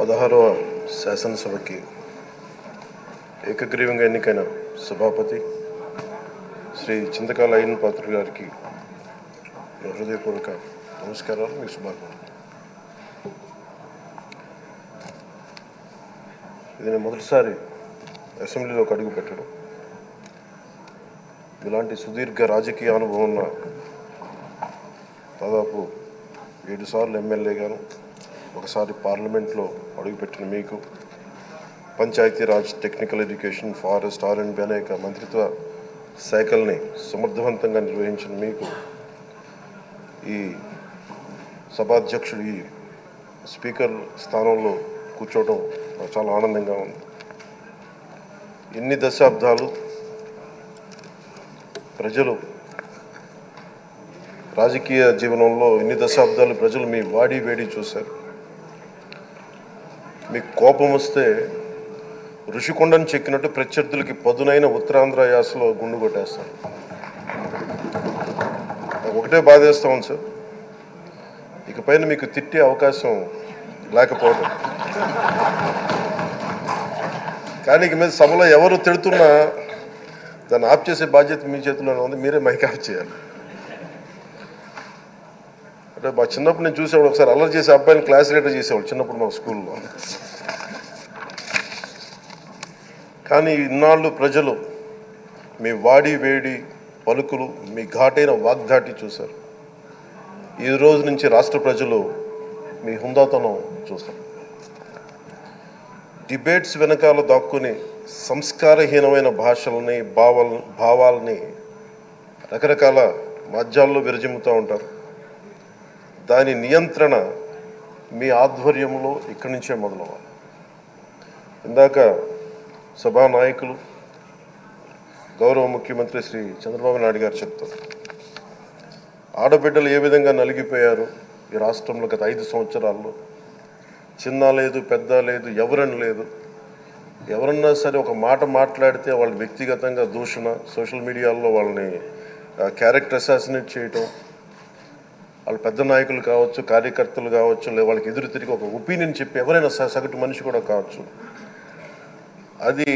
16వ శాసనసభకి ఏకగ్రీవంగా ఎన్నికైన సభాపతి శ్రీ చింతకాయల అయ్యన్న పాత్రుడు గారికి హృదయపూర్వక నమస్కారాలు, మీకు శుభాకాంక్షలు. ఇది నేను మొదటిసారి అసెంబ్లీలోకి అడుగు పెట్టడం. ఇలాంటి సుదీర్ఘ రాజకీయ అనుభవం ఉన్న దాదాపు 7 సార్లు ఎమ్మెల్యేగాను, ఒకసారి పార్లమెంట్లో అడుగుపెట్టిన మీకు, Panchayati Raj, technical education, forest, R&B అనేక మంత్రిత్వ శాఖల్ని సమర్థవంతంగా నిర్వహించిన మీకు ఈ సభాధ్యక్షుడు, ఈ స్పీకర్ స్థానంలో కూర్చోవడం నాకు చాలా ఆనందంగా ఉంది. ఎన్ని దశాబ్దాలు ప్రజలు రాజకీయ జీవనంలో, ఎన్ని దశాబ్దాలు ప్రజలు మీ వాడి వేడి చూశారు. మీకు కోపం వస్తే ఋషికొండను చెక్కినట్టు ప్రత్యర్థులకి పదునైన ఉత్తరాంధ్ర యాసలో గుండు కొట్టేస్తారు. ఒకటే బాధేస్తా ఉంది సార్, ఇకపైన మీకు తిట్టే అవకాశం లేకపోవడం. కానీ ఇక మీద సభలో ఎవరు తిడుతున్నా దాన్ని ఆఫ్ చేసే బాధ్యత మీ చేతిలోనే ఉంది. మీరే మైక్ ఆఫ్ చేయాలి. అంటే మా చిన్నప్పుడు నేను చూసేవాడు, ఒకసారి అల్లరి చేసే అబ్బాయిని క్లాస్ లీడర్ చేసేవాడు చిన్నప్పుడు మా స్కూల్లో. కానీ ఇన్నాళ్ళు ప్రజలు మీ వాడి వేడి పలుకులు, మీ ఘాటైన వాగ్దాటి చూశారు. ఈ రోజు నుంచి రాష్ట్ర ప్రజలు మీ హుందాతనం చూస్తారు. డిబేట్స్ వెనకాల దాక్కుని సంస్కారహీనమైన భాషల్ని, భావాలని రకరకాల మాధ్యాల్లో విరజిమ్ముతూ ఉంటారు. దాని నియంత్రణ మీ ఆధ్వర్యంలో ఇక్కడి నుంచే మొదలవ్వాలి. ఇందాక సభానాయకులు, గౌరవ ముఖ్యమంత్రి శ్రీ చంద్రబాబు నాయుడు గారు చెప్తారు, ఆడబిడ్డలు ఏ విధంగా నలిగిపోయారు ఈ రాష్ట్రంలో గత 5 సంవత్సరాల్లో. చిన్న లేదు, పెద్ద లేదు, ఎవరని లేదు. ఎవరన్నా సరే ఒక మాట మాట్లాడితే వాళ్ళు వ్యక్తిగతంగా దూషణ, సోషల్ మీడియాలో వాళ్ళని క్యారెక్టర్ అసాసినేట్ చేయటం, వాళ్ళు పెద్ద నాయకులు కావచ్చు, కార్యకర్తలు కావచ్చు, లేదా వాళ్ళకి ఎదురు తిరిగి ఒక ఒపీనియన్ చెప్పి ఎవరైనా సగటు మనిషి కూడా కావచ్చు, అది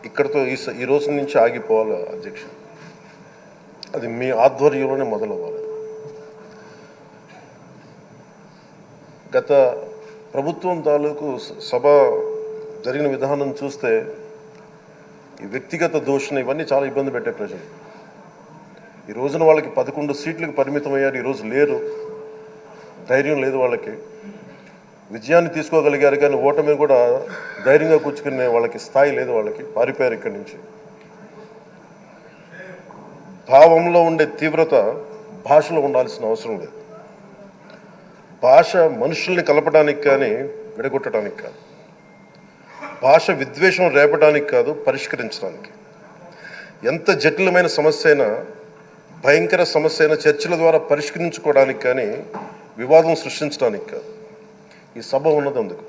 ఇక్కడితో ఈ రోజు నుంచి ఆగిపోవాలి అధ్యక్ష. అది మీ ఆధ్వర్యంలోనే మొదలవ్వాలి. గత ప్రభుత్వం తాలూకు సభ జరిగిన విధానం చూస్తే ఈ వ్యక్తిగత దూషణ ఇవన్నీ చాలా ఇబ్బంది పెట్టే ప్రజలు. ఈ రోజున వాళ్ళకి 11 సీట్లకు పరిమితం అయ్యారు, ఈరోజు లేరు, ధైర్యం లేదు వాళ్ళకి. విజయాన్ని తీసుకోగలిగారు కానీ ఓటమి కూడా ధైర్యంగా కూర్చుకునే వాళ్ళకి స్థాయి లేదు, వాళ్ళకి పారిపోయారు ఇక్కడి నుంచి. భావంలో ఉండే తీవ్రత భాషలో ఉండాల్సిన అవసరం లేదు. భాష మనుషుల్ని కలపడానికి కానీ విడగొట్టడానికి కాదు. భాష విద్వేషం రేపడానికి కాదు, పరిష్కరించడానికి. ఎంత జటిలమైన సమస్య అయినా, భయంకర సమస్య అయినా చర్చల ద్వారా పరిష్కరించుకోవడానికి కానీ వివాదం సృష్టించడానికి కాదు. ఈ సభ ఉన్నది అందుకు.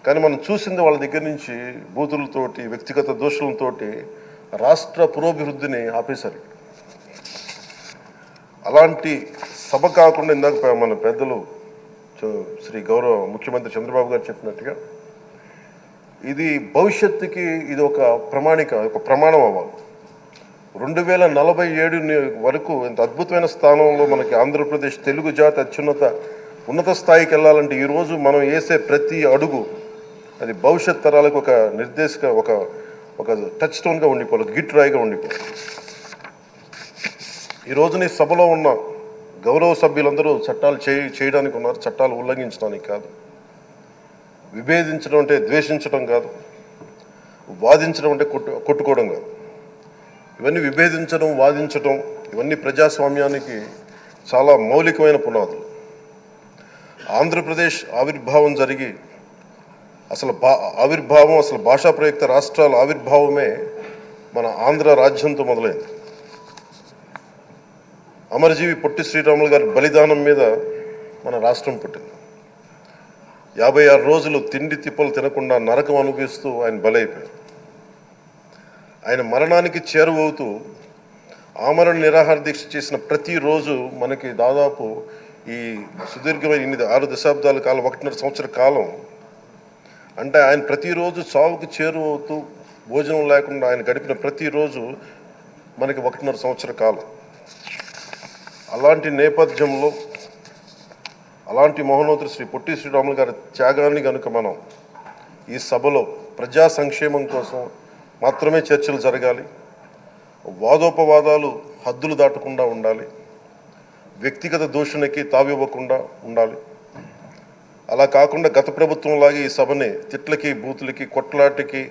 కానీ మనం చూసింది వాళ్ళ దగ్గర నుంచి బూతులతోటి, వ్యక్తిగత దోషులతోటి రాష్ట్ర పురోభివృద్ధిని ఆపేశారు. అలాంటి సభ కాకుండా ఇందాక మన పెద్దలు శ్రీ గౌరవ ముఖ్యమంత్రి చంద్రబాబు గారు చెప్పినట్టుగా ఇది భవిష్యత్తుకి ఇది ఒక ప్రమాణం అవ్వాలి. 2047 వరకు ఇంత అద్భుతమైన స్థానంలో మనకి ఆంధ్రప్రదేశ్ తెలుగు జాతి ఉన్నత స్థాయికి వెళ్ళాలంటే ఈరోజు మనం వేసే ప్రతి అడుగు అది భవిష్యత్ తరాలకు ఒక నిర్దేశక, ఒక టచ్ స్టోన్గా ఉండిపోవాలి, గిట్ రాయిగా ఉండిపోవాలి. ఈ రోజున ఈ సభలో ఉన్న గౌరవ సభ్యులందరూ చట్టాలు చేయడానికి ఉన్నారు, చట్టాలు ఉల్లంఘించడానికి కాదు. విభేదించడం అంటే ద్వేషించడం కాదు, వాదించడం అంటే కొట్టుకోవడం కాదు. ఇవన్నీ విభేదించడం, వాదించడం ఇవన్నీ ప్రజాస్వామ్యానికి చాలా మౌలికమైన పునాదులు. ఆంధ్రప్రదేశ్ ఆవిర్భావం జరిగి అసలు భాషా ప్రయుక్త రాష్ట్రాల ఆవిర్భావమే మన ఆంధ్ర రాజ్యంతో మొదలైంది. అమరజీవి పొట్టి శ్రీరాములు గారి బలిదానం మీద మన రాష్ట్రం పుట్టింది. 56 రోజులు తిండి తిప్పలు తినకుండా నరకం అనుభవిస్తూ ఆయన బలైపోయారు. ఆయన మరణానికి చేరువవుతూ ఆమరణ నిరాహార దీక్ష చేసిన ప్రతిరోజు మనకి దాదాపు ఈ సుదీర్ఘమైన 6 దశాబ్దాల కాలం, 1.5 సంవత్సర కాలం అంటే ఆయన ప్రతిరోజు చావుకు చేరువవుతూ భోజనం లేకుండా ఆయన గడిపిన ప్రతిరోజు మనకి 1.5 సంవత్సర కాలం. అలాంటి నేపథ్యంలో అలాంటి మహోన్నతుడు శ్రీ పొట్టి శ్రీరాములు గారి త్యాగాన్ని కనుక మనం ఈ సభలో ప్రజా సంక్షేమం కోసం మాత్రమే చర్చలు జరగాలి, వాదోపవాదాలు హద్దులు దాటకుండా ఉండాలి, వ్యక్తిగత దూషణకి తావివ్వకుండా ఉండాలి. అలా కాకుండా గత ప్రభుత్వంలాగే ఈ సభని తిట్లకి బూతులకి కొట్లాటికి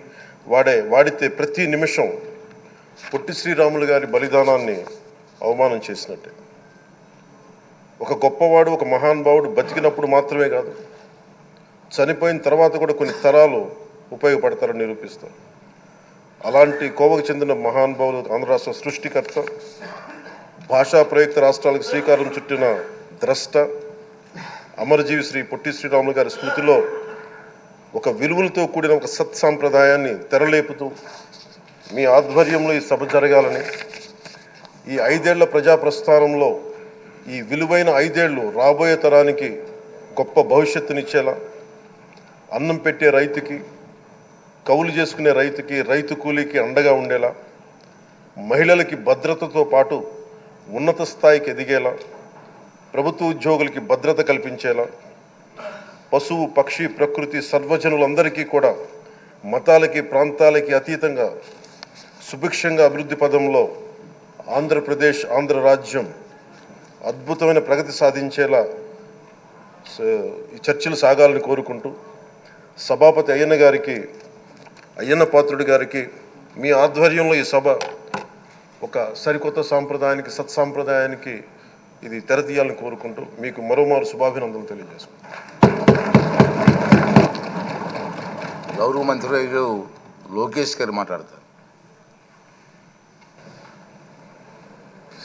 వాడితే ప్రతి నిమిషం పొట్టి శ్రీరాములు గారి బలిదానాన్ని అవమానం చేసినట్టే. ఒక గొప్పవాడు, ఒక మహానుభావుడు బతికినప్పుడు మాత్రమే కాదు, చనిపోయిన తర్వాత కూడా కొన్ని తరాలు ఉపయోగపడతారని నిరూపిస్తారు. అలాంటి కోవకు చెందిన మహానుభావులు ఆంధ్ర రాష్ట్ర సృష్టికర్త, భాషా ప్రయుక్త రాష్ట్రాలకు శ్రీకారం చుట్టిన ద్రష్ట, అమరజీవి శ్రీ పొట్టి శ్రీరాములు గారి స్మృతిలో ఒక విలువలతో కూడిన ఒక సత్సాంప్రదాయాన్ని తెరలేపుతూ మీ ఆధ్వర్యంలో ఈ సభ జరగాలని, ఈ 5 ఏళ్ల ప్రజా ప్రస్థానంలో ఈ విలువైన 5 ఏళ్ళు రాబోయే తరానికి గొప్ప భవిష్యత్తునిచ్చేలా, అన్నం పెట్టే రైతుకి, కౌలు చేసుకునే రైతుకి, రైతు కూలీకి అండగా ఉండేలా, మహిళలకి భద్రతతో పాటు ఉన్నత స్థాయికి ఎదిగేలా, ప్రభుత్వ ఉద్యోగులకి భద్రత కల్పించేలా, పశువు పక్షి ప్రకృతి సర్వజనులందరికీ కూడా మతాలకి ప్రాంతాలకి అతీతంగా సుభిక్షంగా అభివృద్ధి పదంలో ఆంధ్రప్రదేశ్, ఆంధ్ర రాజ్యం అద్భుతమైన ప్రగతి సాధించేలా ఈ చర్చలు సాగాలని కోరుకుంటూ, సభాపతి అయ్యన్న పాత్రుడి గారికి మీ ఆధ్వర్యంలో ఈ సభ ఒక సరికొత్త సాంప్రదాయానికి, సత్సాంప్రదాయానికి ఇది తెరతీయాలని కోరుకుంటూ మీకు మరోమారు శుభాభినందనలు తెలియజేసుకుంటాను. గౌరవ మంత్రులు లోకేష్ గారు మాట్లాడతారు.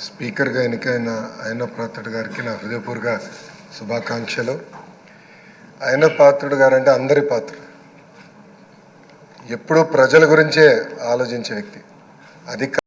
స్పీకర్గా ఎన్నికైన అయ్యన్న పాత్రుడు గారికి నా హృదయపూర్వక శుభాకాంక్షలు. అయ్యన్న పాత్రుడు గారు అంటే అందరి పాత్రుడు, ఎప్పుడూ ప్రజల గురించే ఆలోచించే వ్యక్తి.